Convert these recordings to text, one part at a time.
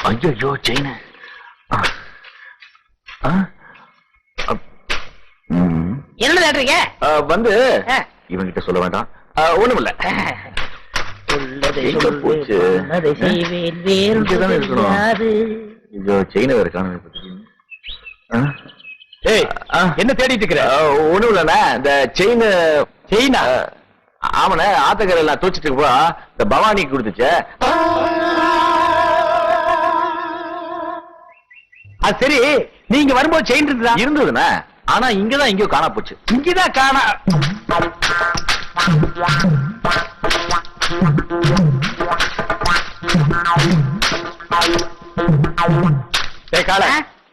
ஐயோ செயின் என்ன தேடுறீங்க? வந்து இவங்கிட்ட சொல்ல வேண்டாம். ஒண்ணுமில்ல. செயின வேற காணும். என்ன தேடிட்டு இருக்கிற? ஒண்ணும் இல்லண்ணா, இந்த செயினா ஆமன ஆத்தக்கரை எல்லாம் தூச்சிட்டு இருப்பா இந்த பவானிக்கு கொடுத்துச்ச. அது சரி, நீங்க வரும்போது செயின் இருந்ததுண்ணா, ஆனா இங்கதான் எங்கயோ காணா போச்சு. இங்கதான் காணா.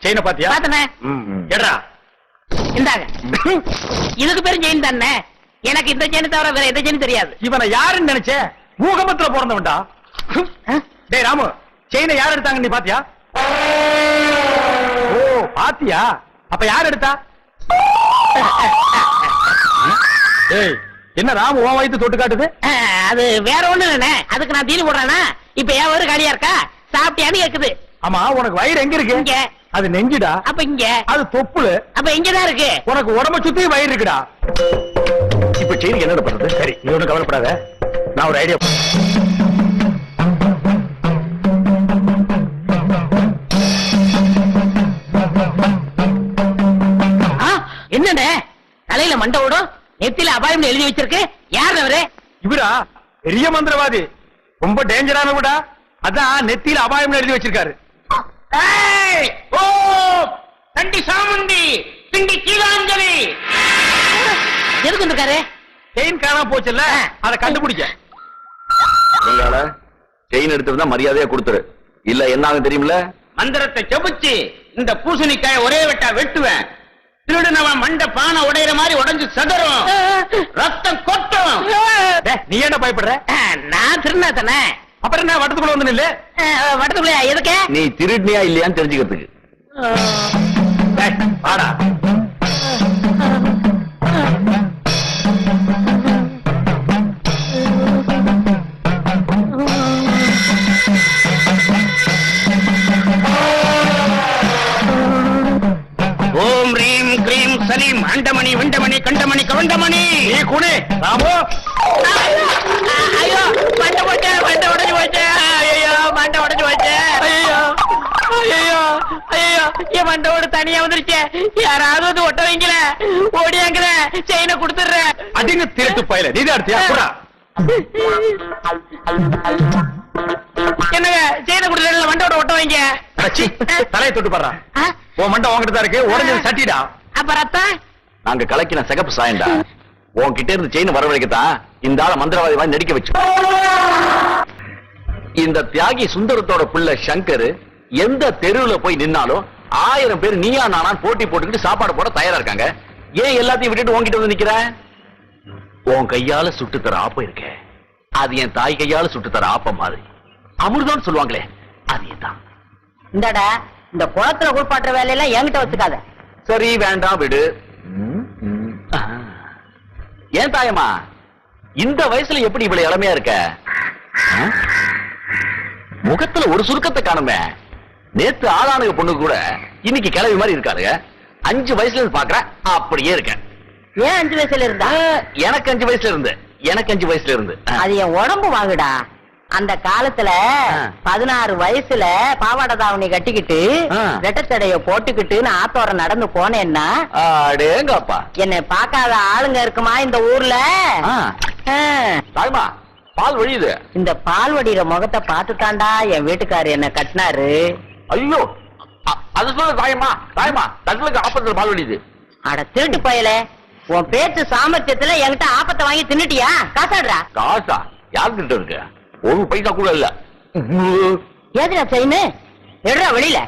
செயின பாத்தியா? எடா இந்தாங்க. இதுக்கு பேரும் செயின் தானே. எனக்கு இந்த செயின் தவிர வேற எந்த செயின் தெரியாது. இவனை யாருன்னு நினைச்ச? பூகம்பத்துல பிறந்தவன்டா. டேய் ராமு, செயினை யார் எடுத்தாங்க நீ பாத்தியா? ஓ பாத்தியா? அப்ப யார் எடுத்தா? ஏய், என்ன ராமு உன் வயித்து தொட்டு காட்டுது? அது வேற ஒண்ணு இல்லைண்ணே. அதுக்கு நான் தீனி போடுறேன்னா இப்ப என் வயிறு காலியா இருக்கா? சாப்பிட்டியான்னு கேக்குது. ஆமா, உனக்கு வயிறு எங்க இருக்கு? இங்க. அது நெஞ்சுடா. அப்ப இங்க. அது தொப்புளு. அப்ப இங்கதான் இருக்கு. உனக்கு உடம்ப சுத்தி வயிறு இருக்குடா. இப்ப செயின் என்ன பண்றது? சரி, நீ ஒண்ணு கவலைப்படாத, நான் ஒரு ஐடியா. என்னண்ணே தலையில மண்டை ஓடும், நெத்தில அபாயம் எழுதி வச்சிருக்கு? யார் அவரு? இவரா? பெரிய மந்திரவாதி, ரொம்ப டேஞ்சரான விடா. அதான் நெத்தியில அபாயம் எழுதி வச்சிருக்காரு. தண்டி சாமுண்டி திண்டி கீழாஞ்சலி எதுக்கு வந்திருக்காரு? செயின் காணாம போச்சுல்ல, அதை கண்டுபிடிக்க. செயின் எடுத்துருந்தா மரியாதையா கொடுத்துரு, இல்ல என்ன ஆகும் தெரியுமில்ல? மந்திரத்தை செபிச்சு இந்த பூசணிக்காய ஒரே வெட்டா வெட்டுவேன். திருடுனவன் மண்ட பானை உடையிற மாதிரி உடைஞ்சு சதறும், ரத்தம் கொட்டும். நீ என்ன பயப்படுற? நான் திருநா தானே. அப்புறம் என்ன வட்டத்துக்குள்ள வந்து நில்லு. வட்டத்துக்குள்ள எதுக்கு? நீ திருடினியா இல்லையான்னு தெரிஞ்சுக்கிறதுக்கு. ஆடா ஓம் ரீம் கிரீம் சலீம் அண்டமணி விண்டமணி கண்டமணி கவண்டமணி. நீ குனே ராமு. ஐயோ மண்டை போச்சு, மண்டை உடைஞ்சு போச்சு. ஐயோ மண்டை உடைஞ்சு போச்சு. ஐயோ ஐயோ ஐயோ, என் மண்டோட தனியா வந்துருச்சு. யாராவது வந்து ஒட்ட வைக்கல, ஓடியாங்கல. செயினை கொடுத்துடுற. அதிக திருட்டு பயில நீதான் எடுத்தியா? என்னங்க செயினை கொடுத்துட, மண்டோட ஒட்ட வைங்க. தலையை தொட்டு பாடுறா. உன் மண்டை உங்ககிட்ட தான் இருக்கு, உடஞ்சது சட்டிடா. அப்ப ரத்தம் நாங்க கலக்கின சிகப்பு சாயண்டா. உன்கிட்ட இருந்து செயின் வரவழைக்கத்தான் இந்த ஆள மந்திரவாதி மாதிரி நடிக்க வச்சு. இந்த தியாகி சுந்தரத்தோட பிள்ளை சங்கர் எந்த தெருவுல போய் நின்னாலும் 1000 பேர் நீயா நானா போட்டி போட்டுக்கிட்டு சாப்பாடு போட தயாரா இருக்காங்க. ஏன் எல்லாத்தையும் விட்டுட்டு உன்கிட்ட வந்து நிக்கிற? உன் கையால சுட்டு தர ஆப்பம் இருக்க, அது என் தாய் கையால சுட்டு தர ஆப்பம் மாதிரி. அமிர்தம் சொல்லுவாங்களே, அது தான். இந்தடா, இந்த குளத்துல குளிப்பாட்டுற வேலையெல்லாம் என்கிட்ட வச்சுக்காத. சரி வேண்டாம் விடு. ஏன் தாயம்மா இந்த வயசுல எப்படி இவ்வளவு இளமையா இருக்க? முகத்துல ஒரு சுருக்கத்தை காணுமே. நேத்து ஆளானுக பொண்ணு கூட இன்னைக்கு கிளவி மாதிரி இருக்காரு. 5 வயசுல இருந்து பாக்குறேன், அப்படியே இருக்க. ஏன் 5 வயசுல இருந்தா? எனக்கு 5 வயசுல இருந்து. அது என் உடம்பு வாங்குடா. அந்த காலத்துல 16 வயசுல பாவாடை தாவணி கட்டிக்கிட்டு ரெட்டத்தடைய போட்டுக்கிட்டு நான் ஆத்தோர நடந்து போனேன்னா அடேங்கப்பா, என்னை பார்க்காத ஆளுங்க இருக்குமா இந்த ஊர்ல? தாய்மா பால் வழியுது. இந்த பால் வடிகிற முகத்தை பார்த்து தாண்டா என் வீட்டுக்காரு என்ன கட்டினாரு. ஐயோ, அது சொல்ல தாயம்மா, தங்களுக்கு ஆப்பத்துல பால் வழியுது. அட திருட்டு பயலே, உன் பேச்சு சாமர்த்தியத்துல என்கிட்ட ஆப்பத்தை வாங்கி தின்னுட்டியா? காசாடுறா. காசா? யாருக்கிட்ட இருக்கு? ஒரு பைசா கூட இல்ல. ஏதுடா செயினு? எடுறா வெளியில.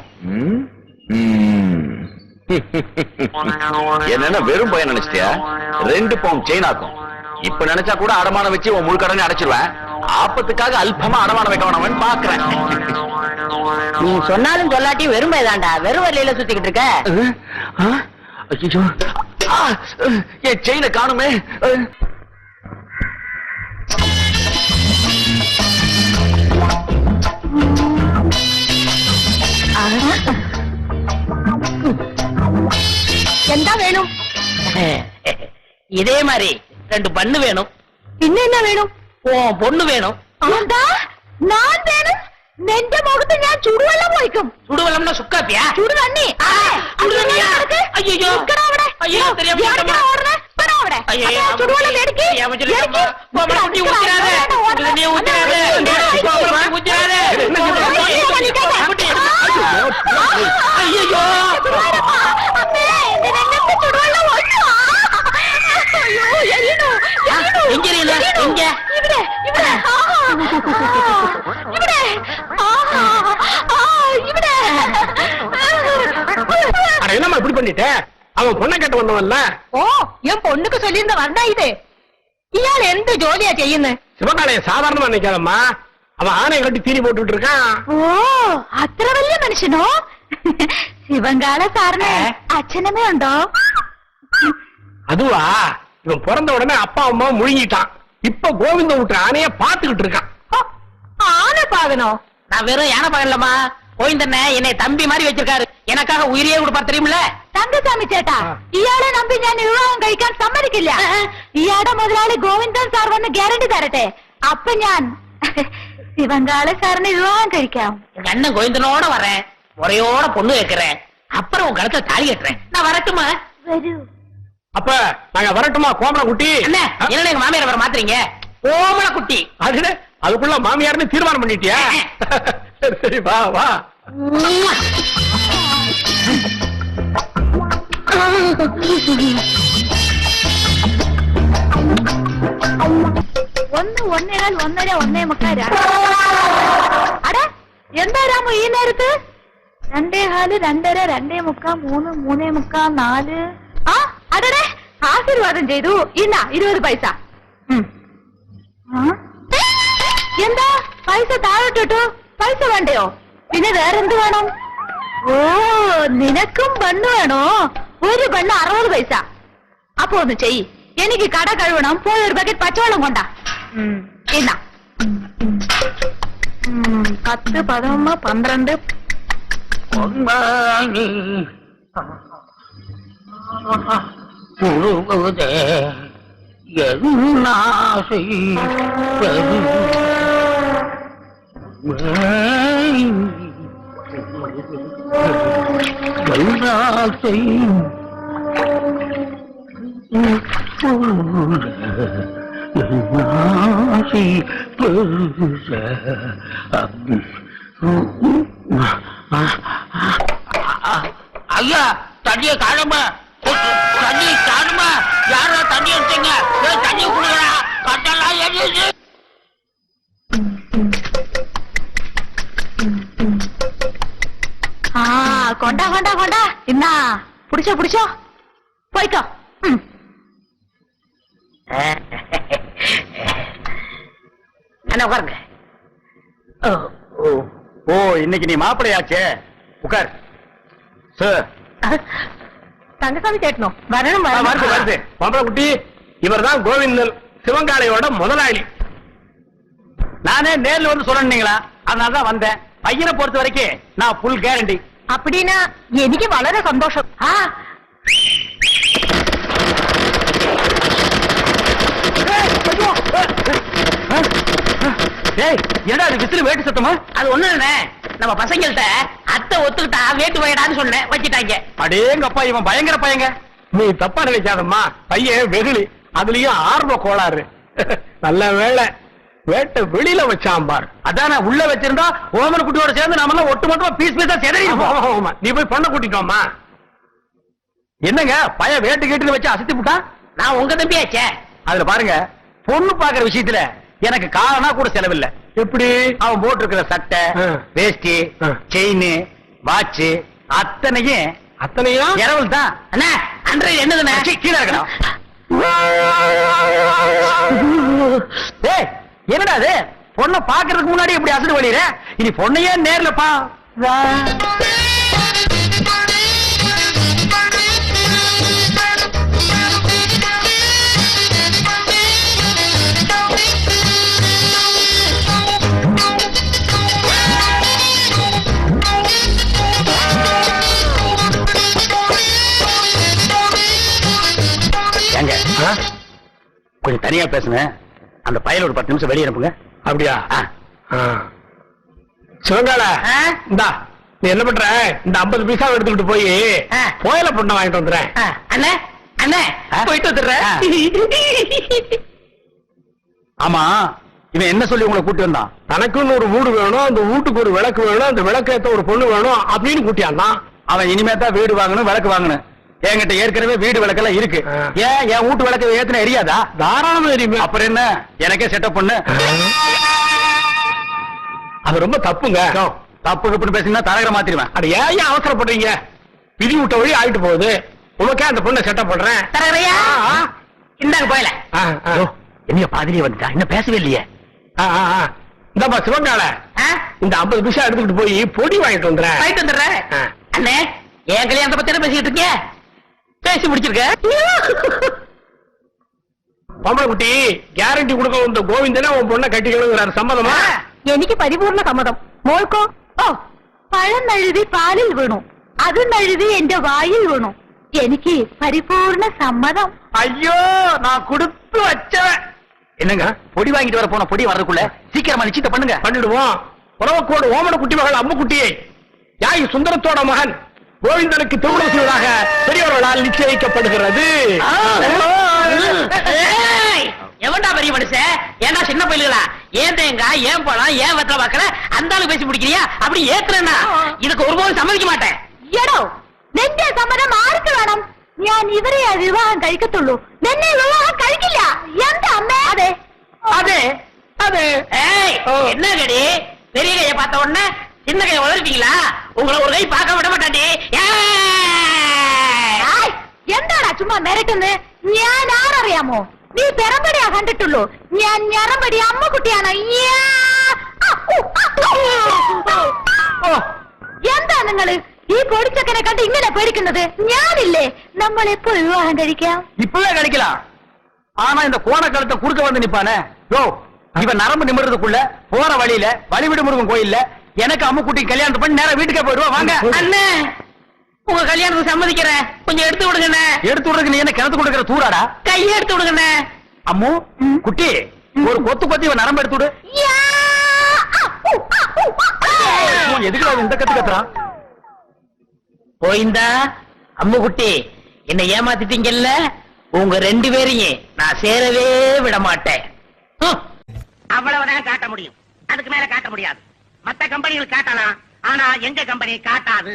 என்ன வெறும் பையன் நினைச்சிட்டியா? 2 பவுண்ட் செயின் ஆக்கும். இப்ப நினைச்சா கூட அடமானம் வச்சு உன் முழு கடனை அடைச்சிருவேன். ஆப்பத்துக்காக அல்பமா அடமானம் வைக்க வேணாமன்னு பாக்குறேன். நீ சொன்னாலும் சொல்லாட்டி வெறும் பையதாண்டா. வெறும் வழியில சுத்திக்கிட்டு இருக்க. என் செயினை காணுமே. എന്താ വേണം? இதே மாதிரி 2 பண்ணு வேணும். പിന്നെ என்ன வேணும்? பொண்ணு வேணும். എന്താ? ഞാൻ വേണം? നിന്റെ മുഖത്ത് ഞാൻ ചുടുവെള്ളം ഒഴിക്കും. ചുടുവെള്ളം സുക്കാപ്പിയാ? ചുടുതണ്ണി. ചുടുതണ്ണിയാ? അയ്യോ. അയ്യോ தெரியாம അവിടെ. അയ്യോ ചുടുവെള്ളം എടുക്ക്. കോമളക്കുട്ടി ഊറ്റാതെ. ചുടുതണ്ണി ഊറ്റാതെ. കോമളക്കുട്ടി ഊറ്റാതെ. അയ്യോ. അമ്മേ നിനക്ക് ചുടുവെള്ളം ഒഴിച്ചു. അയ്യോ എരിയുന്നു. എങ്ങനെയില്ല? എങ്ക? ഇവിടെ ഇവിടെ. ഇവിടെ. ഇവിടെ. அட என்னம்மா இப்படி பண்ணிட்ட? அவன் பொண்ணை கேட்டு வந்தவன்ல. ഓ ഞാൻ പൊണ്ണുക്ക് ചൊല്ലിയിരുന്ന വരണ്ട ഇത്. ഇയാൾ എന്ത് ജോലിയാ ചെയ്യുന്നത്? சிவகாலைய சாதாரணமா நினைக்காதம்மா. அவன் ஆணையை கட்டி தீனி போட்டுட்டு இருக்கான். ഓ അത്ര വലിയ മനുഷ്യനോ? ശിവങ്കാള സാറിന് അച്ഛനമ്മ ഉണ്ടോ? அதுவா இவன் பிறந்த உடனே அப்பா அம்மா முழுங்கிட்டான். இப்ப கோவிந்த விட்டு ஆணைய பாத்துக்கிட்டு இருக்கான். ஆனை பாகனோ? நான் வெறும் யானை பாகலமா. கோவிந்தண்ண என்னை தம்பி மாதிரி வச்சிருக்காரு. எனக்காக உயிரியே கொடுப்பார் தெரியுமில்ல? തങ്കസ്വാമി ചേട്ടാ ഇയാളെ നമ്പി ഞാൻ വിവാഹം കഴിക്കാൻ സമ്മതിക്കില്ല. ഇയാളുടെ മുതലാളി ഗോവിന്ദൻ സാർ വന്ന് ഗ്യാരണ്ടി തരട്ടെ. അപ്പൊ ഞാൻ ശിവങ്കാള സാറിന് വിവാഹം കഴിക്കാം. അണ്ണൻ ഗോവിന്ദനോട് വരേன். முறையோட பொண்ணு கேட்கிறேன். அப்புறம் உங்க கழுத்துல தாலி கட்டுறேன். நான் வரட்டுமா? வரு. அப்ப நாங்க வரட்டுமா கோமளக்குட்டி? அண்ணே என்ன எங்க மாமியார் வர மாத்துறீங்க? கோமளக்குட்டி. அதுக்குள்ள மாமியார்னு தீர்மானம் பண்ணிட்டியா? சரி சரி வா வா. ഒന്ന് ഒന്നേകാൽ ഒന്നര 1:45. അട എന്താ രാമു ഈ നേരത്ത്? 2:15 2:30 2:45 3 3:45 4. ആ അടടെ ആശീർവാദം ചെയ്തു. ഇന്നാ 20 പൈസ. എന്താ പൈസ താഴോട്ടിട്ടു? പൈസ വേണ്ടയോ? പിന്നെ വേറെന്ത് വേണം? ഓ നിനക്കും പെണ്ണ് വേണോ? ഒരു പെണ്ണ് 60 പൈസ. അപ്പൊ ഒന്ന് ചെയ്. എനിക്ക് കട കഴുകണം. പോയി ഒരു ബക്കറ്റ് പച്ചവെള്ളം കൊണ്ടാ. എന്നാ 10 11 12 முழுவதே என்னாசை என்னாசை ஐயா தண்ணிய காணுமா? தண்ணி காணுமா? யாரோ தண்ணி எடுத்தீங்க? தண்ணி குடுக்கறா கட்டலாம் எரியுது. கொண்டா கொண்டா கொண்டா. என்ன புடிச்சோ புடிச்சோ போய்க்கோ. என்ன உட்காருங்க. ஓ இன்னைக்கு நீ மாப்பிளையாச்சே. உட்கார். சார் தங்கசாமி கேட்டணும். வரணும் வருது வருது. கோமளக்குட்டி இவர் தான் கோவிந்தன், சிவங்காளையோட முதலாளி. நானே நேர்ல வந்து சொல்லணுங்களா? அதனாலதான் வந்தேன். பையனை பொறுத்த வரைக்கும் நான் ஃபுல் கேரண்டி. அப்படின்னா எனக்கு വളരെ சந்தோஷம். ஏடா அது விசில் வேட்டு சத்தமா? அது ஒண்ணு இல்ல, நம்ம பசங்கள்ட்ட அத்தை ஒத்துக்கிட்டா வேட்டு வயடான்னு சொன்னேன், வச்சிட்டாங்க. அடேங்கப்பா இவன் பயங்கர பையங்க. நீ தப்பா நினைக்காதம்மா, பையன் வெகுளி, அதுலயும் ஆர்வ கோளாறு. நல்ல வேளை வேட்டை வெளியில வச்சான் பார். அதான உள்ள வச்சிருந்தா ஓமன குட்டியோட சேர்ந்து நாம எல்லாம் ஒட்டு மொத்தமா பீஸ் பீஸா செதறிடுவோம். நீ போய் பொண்ணை கூட்டிட்டோமா? என்னங்க பையன் வேட்டு கேட்டு வச்சு அசத்தி விட்டா? நான் உங்க தம்பியாச்சே. அதுல பாருங்க, பொண்ணு பாக்குற விஷயத்துல எனக்கு காரணா கூட செலவில்லை. எப்படி? அவன் போட்டு இருக்கிற சட்டை, வேஷ்டி, செயின், வாட்ச் அத்தனையும் இரவல் தான். அண்ணா அன்றைய என்னதுண்ணா? கீழே இருக்கணும். என்னடா அது? பொண்ணை பாக்குறதுக்கு முன்னாடி இப்படி அசடு வழியிற? இனி பொண்ணையே நேர்ல பா. தனியா பேசுனேன். அந்த பயல ஒரு 10 நிமிஷம் வெளியே அனுப்புங்க. அப்படியா? சிவங்கால இந்தா நீ என்ன பண்ற, இந்த 50 பைசா எடுத்துக்கிட்டு போய் கோயில பொண்ணை வாங்கிட்டு வந்துடுறேன். அண்ணே அண்ணே போயிட்டு வந்துடுறேன். ஆமா, இவன் என்ன சொல்லி உங்களை கூட்டி வந்தான்? தனக்குன்னு ஒரு வீடு வேணும், அந்த வீட்டுக்கு ஒரு விளக்கு வேணும், அந்த விளக்கேத்த ஒரு பொண்ணு வேணும் அப்படின்னு கூட்டியாந்தான். அவன் இனிமே தான் வீடு வாங்கணும், விளக்கு வாங்கணும். என்கிட்ட ஏற்கனவே வீடு விளக்கெல்லாம் இருக்கு. ஏன் என் வீட்டு விளக்கு ஏத்துன எரியாதா? தாராளமா எரியுமே. அப்புறம் என்ன, எனக்கே செட்டப் பண்ணு. அது ரொம்ப தப்புங்க. தப்பு பேசினா தரகர மாத்திருவேன். அது ஏன் அவசரப்படுறீங்க? விதி விட்ட வழி ஆயிட்டு போகுது. உனக்கே அந்த பொண்ணை செட்டப் பண்றேன். தரகரையா இந்தாங்க போயல. என்ன பாதிரியே வந்துட்டா, இன்னும் பேசவே இல்லையே. இந்தப்பா சிவங்கால, இந்த 50 பைசா எடுத்துக்கிட்டு போய் பொடி வாங்கிட்டு வந்துடுறேன். போயிட்டு வந்துடுறேன். அண்ணே என் கல்யாணத்தை பத்தி என்ன பேசிட்டு இருக்கீங்க? பேசி முடிச்சிருக்க. பொம்பளை குட்டி கேரண்டி கொடுக்க வந்த கோவிந்தனே உன் பொண்ணை கட்டிக்கணுங்கிறாரு. சம்மதமா? എനിക്ക് പരിപൂർണ സമ്മതം. മോൾക്കോ? ഓ, പഴം നഴുതി പാലിൽ വീണു, അത് നഴുതി എന്റെ വായിൽ വീണു. എനിക്ക് പരിപൂർണ സമ്മതം. ஐயோ, நான் கொடுத்து வச்சவன். என்னங்க, பொடி வாங்கிட்டு வர போன பொடி வர்றதுக்குள்ள சீக்கிரமா நிச்சயத்தை பண்ணுங்க. பண்ணிடுவோம். உறவக்கோடு ஓமன குட்டி மகள் அம்மு குட்டியை யாய் சுந்தரத்தோட மகன் கோவிந்தனுக்கு திருமணம் செய்வதாக பெரியவர்களால் நிச்சயிக்கப்படுகிறது. எவன்டா பெரிய மனுஷன்? ஏன்னா சின்ன பயில்களா? ஏன் தேங்காய், ஏன் பழம், ஏன் வெத்தலை பாக்கல அந்த ஆளு பேசி முடிக்கிறியா? அப்படி ஏத்துறேன்னா இதுக்கு ஒருபோதும் சம்மதிக்க മാட்டேன். എടോ, നിന്റെ സമ്മതം ആർക്ക് വേണം? ഞാൻ ഇവരെ വിവാഹം കഴിക്കത്തുള്ളൂ, നിന്നെ വിവാഹം കഴിക്കില്ല. എന്താ അമ്മേ? അതെ அது அது ஏய், என்ன கடி? பெரிய கையை பார்த்த உடனே சின்ன கையை உதறிட்டீங்களா? உங்களை ஒரு கை பார்க்க விட மாட்டாண்டி. ആയ്, എന്താടാ ചുമ്മാ മിരട്ടുന്നത്? ഞാൻ ആരറിയാമോ? നീ പെറമ്പടിയാ കണ്ടിട്ടുള്ളൂ, ഞാൻ ഞറമ്പടി അമ്മക്കുട്ടിയാണ്. എന്താ നിങ്ങള് ഈ പൊടിച്ചക്കനെ കണ്ട് ഇങ്ങനെ പേടിക്കുന്നത്? ഞാനില്ലേ, നമ്മൾ എപ്പോ വിവാഹം കഴിക്കാം? இப்பவே கிடைக்கலாம். ஆனா இந்த கோணக்கழுத்தை குறுக்க வந்து நிப்பானே, யோ, இவன் நரம்பு நிமிடுறதுக்குள்ள போற வழியில வழிவிடு முருகன் கோயில்ல எனக்கு அம்முக்குட்டி கல்யாணம் பண்ணி நேரா வீட்டுக்கே போயிடுவா. வாங்க அண்ணே, உங்க கல்யாணத்துக்கு சம்மதிக்கிறேன். கொஞ்சம் எடுத்து விடுங்கண்ணே. எடுத்து விடுறதுக்கு நீ என்ன கிணத்து கொடுக்கிற தூராடா? கையை எடுத்து விடுங்கண்ணே. அம்மு குட்டி, ஒரு கொத்து கொத்தி இவன் நரம்பு எடுத்து விடு. எதுக்கு இந்த கத்து கத்துறான்? போயிந்தா அம்மு குட்டி, என்ன ஏமாத்திட்டீங்கல்ல? உங்க 2 பேரையும் நான் சேரவே விட மாட்டேன். அவ்வளவுதான் காட்ட முடியும், அதுக்கு மேல காட்ட முடியாது. மத்த கம்பெனிகள் காட்டலாம், ஆனா எங்க கம்பெனி காட்டாது.